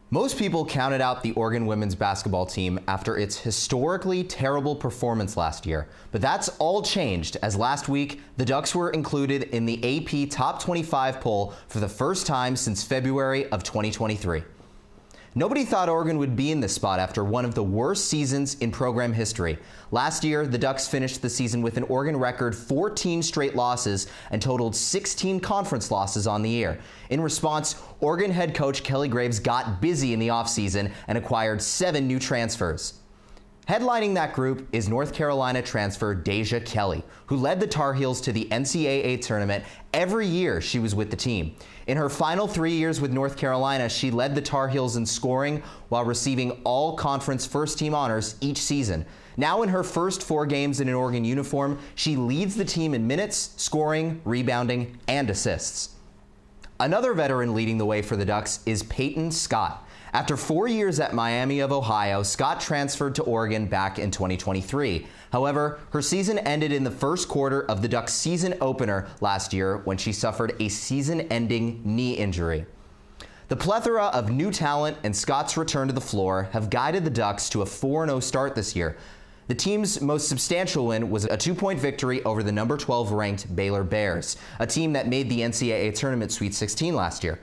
Most people counted out the Oregon women's basketball team after its historically terrible performance last year. But that's all changed as last week, the Ducks were included in the AP Top 25 poll for the first time since February of 2023. Nobody thought Oregon would be in this spot after one of the worst seasons in program history. Last year, the Ducks finished the season with an Oregon record 14 straight losses and totaled 16 conference losses on the year. In response, Oregon head coach Kelly Graves got busy in the offseason and acquired 7 new transfers. Headlining that group is North Carolina transfer Deja Kelly, who led the Tar Heels to the NCAA tournament every year she was with the team. In her final 3 years with North Carolina, she led the Tar Heels in scoring while receiving all conference first-team honors each season. Now in her first 4 games in an Oregon uniform, she leads the team in minutes, scoring, rebounding, and assists. Another veteran leading the way for the Ducks is Peyton Scott. After 4 years at Miami of Ohio, Scott transferred to Oregon back in 2023. However, her season ended in the first quarter of the Ducks' season opener last year when she suffered a season-ending knee injury. The plethora of new talent and Scott's return to the floor have guided the Ducks to a 4-0 start this year. The team's most substantial win was a 2-point victory over the number 12 ranked Baylor Bears, a team that made the NCAA Tournament Sweet 16 last year.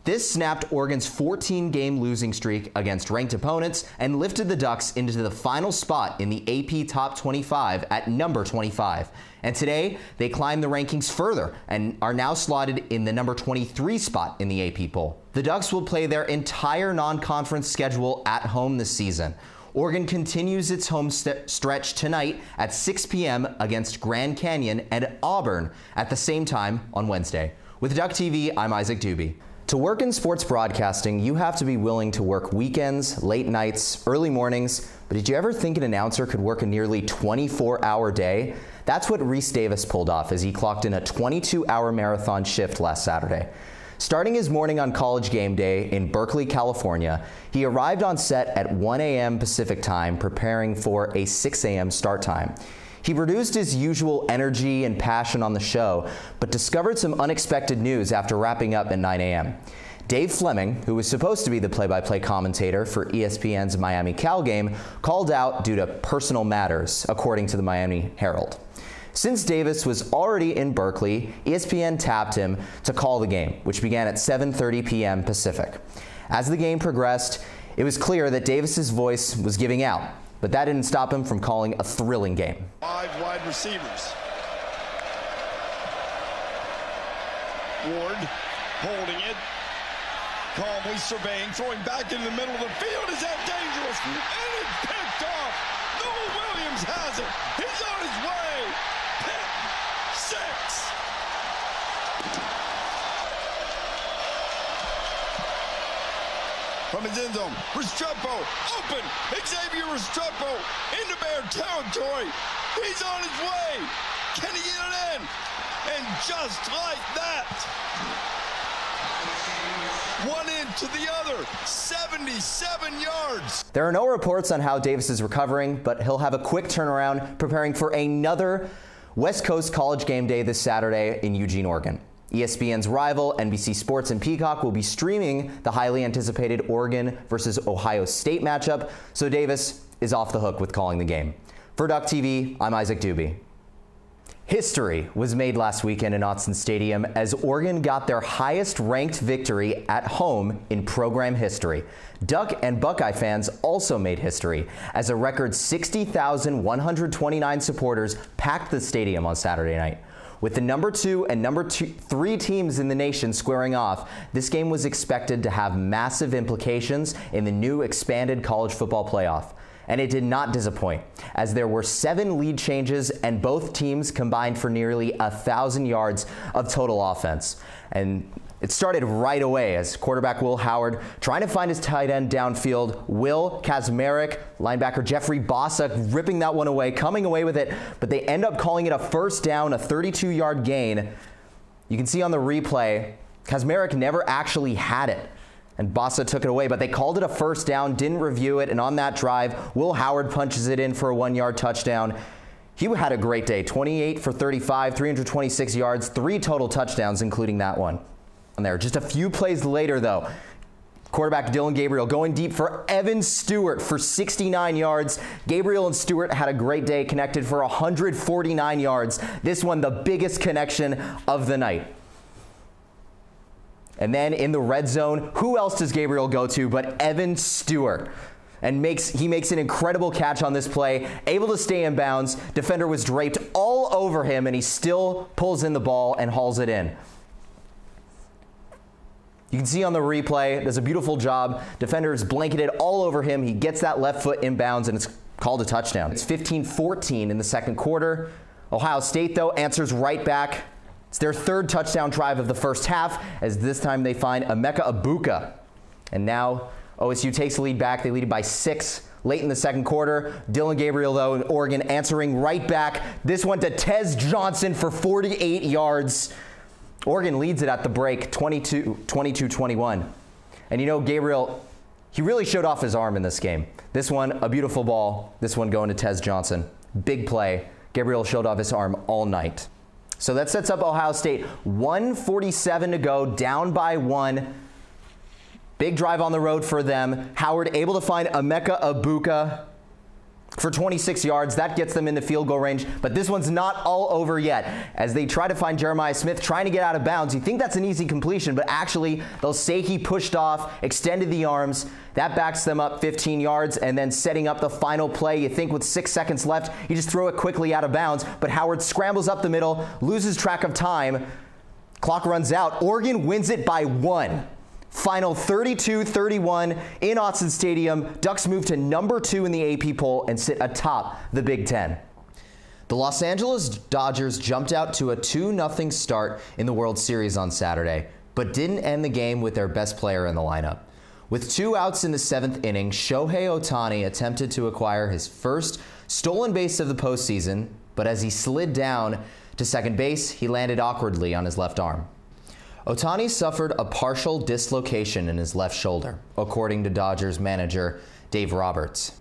This snapped Oregon's 14-game losing streak against ranked opponents and lifted the Ducks into the final spot in the AP Top 25 at number 25. And today, they climbed the rankings further and are now slotted in the number 23 spot in the AP poll. The Ducks will play their entire non-conference schedule at home this season. Oregon continues its home stretch tonight at 6 p.m. against Grand Canyon and Auburn at the same time on Wednesday. With Duck TV, I'm Isaac Dubey. To work in sports broadcasting, you have to be willing to work weekends, late nights, early mornings, but did you ever think an announcer could work a nearly 24-hour day? That's what Rece Davis pulled off as he clocked in a 22-hour marathon shift last Saturday. Starting his morning on College game day in Berkeley, California, he arrived on set at 1 a.m. Pacific time, preparing for a 6 a.m. start time. He reduced his usual energy and passion on the show, but discovered some unexpected news after wrapping up at 9 a.m. Dave Fleming, who was supposed to be the play-by-play commentator for ESPN's Miami Cal game, called out due to personal matters, according to the Miami Herald. Since Davis was already in Berkeley, ESPN tapped him to call the game, which began at 7:30 p.m. Pacific. As the game progressed, it was clear that Davis's voice was giving out, but that didn't stop him from calling a thrilling game. 5 wide receivers. Ward holding it, calmly surveying, throwing back into the middle of the field. Is that dangerous? And it's picked off. Noah Williams has it. He's on his way. Pick 6. From his end zone, Restrepo open. Xavier Restrepo into Bear territory. He's on his way. Can he get it in? And just like that, one into the other, 77 yards. There are no reports on how Davis is recovering, but he'll have a quick turnaround preparing for another West Coast College game day this Saturday in Eugene, Oregon. ESPN's rival, NBC Sports and Peacock, will be streaming the highly anticipated Oregon versus Ohio State matchup, so Davis is off the hook with calling the game. For Duck TV, I'm Isaac Dubey. History was made last weekend in Autzen Stadium as Oregon got their highest ranked victory at home in program history. Duck and Buckeye fans also made history as a record 60,129 supporters packed the stadium on Saturday night. With the number 2 and number 3 teams in the nation squaring off, this game was expected to have massive implications in the new expanded college football playoff. And it did not disappoint, as there were 7 lead changes and both teams combined for nearly 1,000 yards of total offense. And it started right away as quarterback Will Howard trying to find his tight end downfield. Will Kazmarek, linebacker Jeffrey Bossa ripping that one away, coming away with it, but they end up calling it a first down, a 32-yard gain. You can see on the replay, Kazmarek never actually had it, and Bossa took it away, but they called it a first down, didn't review it, and on that drive, Will Howard punches it in for a 1-yard touchdown. He had a great day, 28 for 35, 326 yards, 3 total touchdowns, including that one. There. Just a few plays later, though, Quarterback Dylan Gabriel going deep for Evan Stewart for 69 yards. Gabriel and Stewart had a great day, connected for 149 yards. This one, the biggest connection of the night. And then in the red zone, who else does Gabriel go to but Evan Stewart? And he makes an incredible catch on this play, able to stay in bounds. Defender was draped all over him, and he still pulls in the ball and hauls it in. You can see on the replay, does a beautiful job. Defender is blanketed all over him. He gets that left foot in bounds, and it's called a touchdown. It's 15-14 in the second quarter. Ohio State, though, answers right back. It's their third touchdown drive of the first half, as this time they find Emeka Egbuka. And now OSU takes the lead back. They lead it by 6 late in the second quarter. Dylan Gabriel, though, in Oregon answering right back. This one to Tez Johnson for 48 yards. Oregon leads it at the break, 22-21. And you know, Gabriel, he really showed off his arm in this game. This one, a beautiful ball. This one going to Tez Johnson. Big play. Gabriel showed off his arm all night. So that sets up Ohio State. 1:47 to go, down by 1. Big drive on the road for them. Howard able to find Emeka Egbuka for 26 yards. That gets them into field goal range. But this one's not all over yet, as they try to find Jeremiah Smith trying to get out of bounds. You think that's an easy completion, but actually they'll say he pushed off, extended the arms. That backs them up 15 yards, and then setting up the final play. You think with 6 seconds left, you just throw it quickly out of bounds. But Howard scrambles up the middle, loses track of time. Clock runs out. Oregon wins it by 1. Final 32-31 in Autzen Stadium. Ducks move to number 2 in the AP poll and sit atop the Big Ten. The Los Angeles Dodgers jumped out to a 2-0 start in the World Series on Saturday, but didn't end the game with their best player in the lineup. With 2 outs in the 7th inning, Shohei Ohtani attempted to acquire his first stolen base of the postseason, but as he slid down to second base, he landed awkwardly on his left arm. Ohtani suffered a partial dislocation in his left shoulder, according to Dodgers manager Dave Roberts.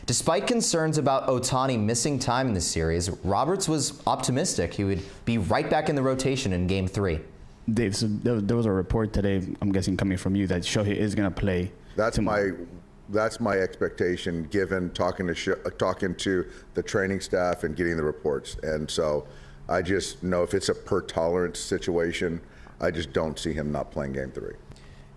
Despite concerns about Ohtani missing time in the series, Roberts was optimistic he would be right back in the rotation in Game 3. Dave, so there was a report today, I'm guessing coming from you, that Shohei is going to play. That's my expectation, given talking to the training staff and getting the reports. And so I just know if it's a per tolerance situation, I just don't see him not playing Game 3.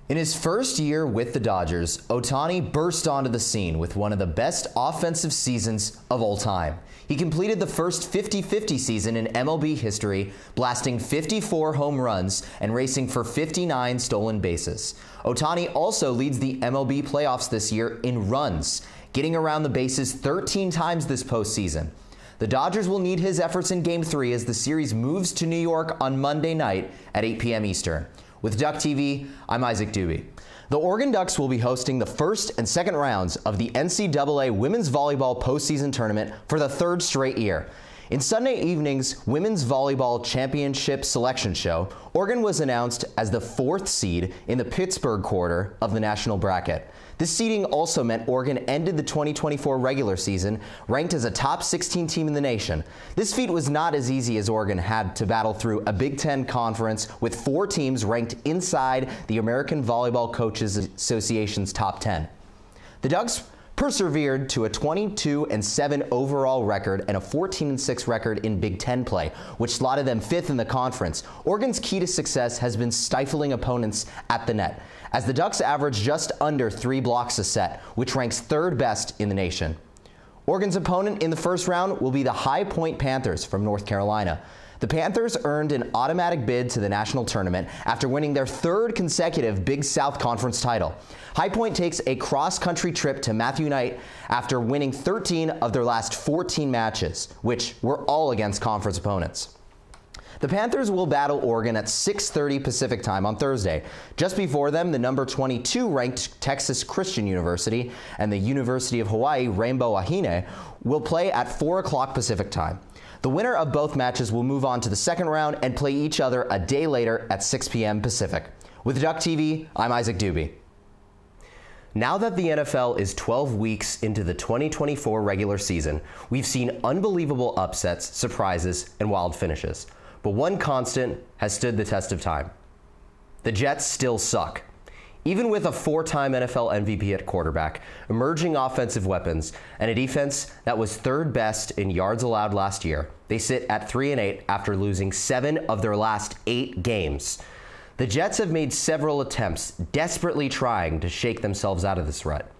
In his first year with the Dodgers, Ohtani burst onto the scene with one of the best offensive seasons of all time. He completed the first 50-50 season in MLB history, blasting 54 home runs and racing for 59 stolen bases. Ohtani also leads the MLB playoffs this year in runs, getting around the bases 13 times this postseason. The Dodgers will need his efforts in Game 3 as the series moves to New York on Monday night at 8 p.m. Eastern. With Duck TV, I'm Isaac Dubey. The Oregon Ducks will be hosting the first and second rounds of the NCAA Women's Volleyball postseason tournament for the 3rd straight year. In Sunday evening's Women's Volleyball Championship selection show, Oregon was announced as the 4th seed in the Pittsburgh quarter of the national bracket. This seeding also meant Oregon ended the 2024 regular season ranked as a top 16 team in the nation. This feat was not as easy as Oregon had to battle through a Big Ten conference with 4 teams ranked inside the American Volleyball Coaches Association's top 10. The Ducks persevered to a 22-7 overall record and a 14-6 record in Big Ten play, which slotted them 5th in the conference. Oregon's key to success has been stifling opponents at the net, as the Ducks average just under 3 blocks a set, which ranks 3rd best in the nation. Oregon's opponent in the first round will be the High Point Panthers from North Carolina. The Panthers earned an automatic bid to the national tournament after winning their 3rd consecutive Big South Conference title. High Point takes a cross-country trip to Matthew Knight after winning 13 of their last 14 matches, which were all against conference opponents. The Panthers will battle Oregon at 6:30 Pacific time on Thursday. Just before them, the number 22 ranked Texas Christian University and the University of Hawaii Rainbow Wahine will play at 4 o'clock Pacific time. The winner of both matches will move on to the second round and play each other a day later at 6 p.m. Pacific. With Duck TV, I'm Isaac Dubey. Now that the NFL is 12 weeks into the 2024 regular season, we've seen unbelievable upsets, surprises, and wild finishes. But one constant has stood the test of time. The Jets still suck. Even with a 4-time NFL MVP at quarterback, emerging offensive weapons, and a defense that was 3rd best in yards allowed last year, they sit at 3-8 after losing 7 of their last 8 games. The Jets have made several attempts, desperately trying to shake themselves out of this rut.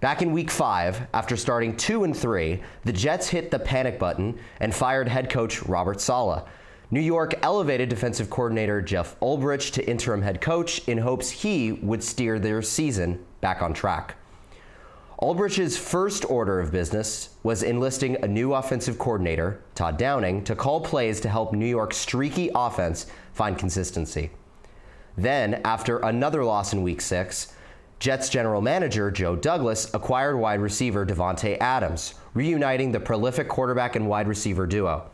Back in Week 5, after starting 2-3, the Jets hit the panic button and fired head coach Robert Saleh. New York elevated defensive coordinator Jeff Ulbrich to interim head coach in hopes he would steer their season back on track. Ulbrich's first order of business was enlisting a new offensive coordinator, Todd Downing, to call plays to help New York's streaky offense find consistency. Then, after another loss in Week 6, Jets general manager Joe Douglas acquired wide receiver Davante Adams, reuniting the prolific quarterback and wide receiver duo.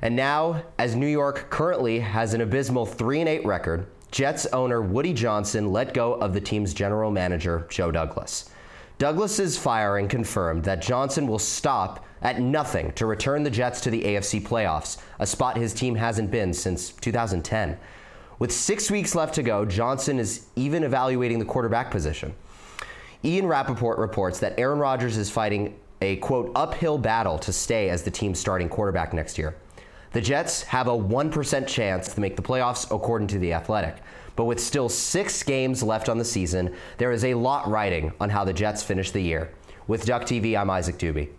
And now, as New York currently has an abysmal 3-8 record, Jets owner Woody Johnson let go of the team's general manager, Joe Douglas. Douglas's firing confirmed that Johnson will stop at nothing to return the Jets to the AFC playoffs, a spot his team hasn't been since 2010. With 6 weeks left to go, Johnson is even evaluating the quarterback position. Ian Rappaport reports that Aaron Rodgers is fighting a, quote, uphill battle to stay as the team's starting quarterback next year. The Jets have a 1% chance to make the playoffs, according to The Athletic. But with still 6 games left on the season, there is a lot riding on how the Jets finish the year. With Duck TV, I'm Isaac Dubey.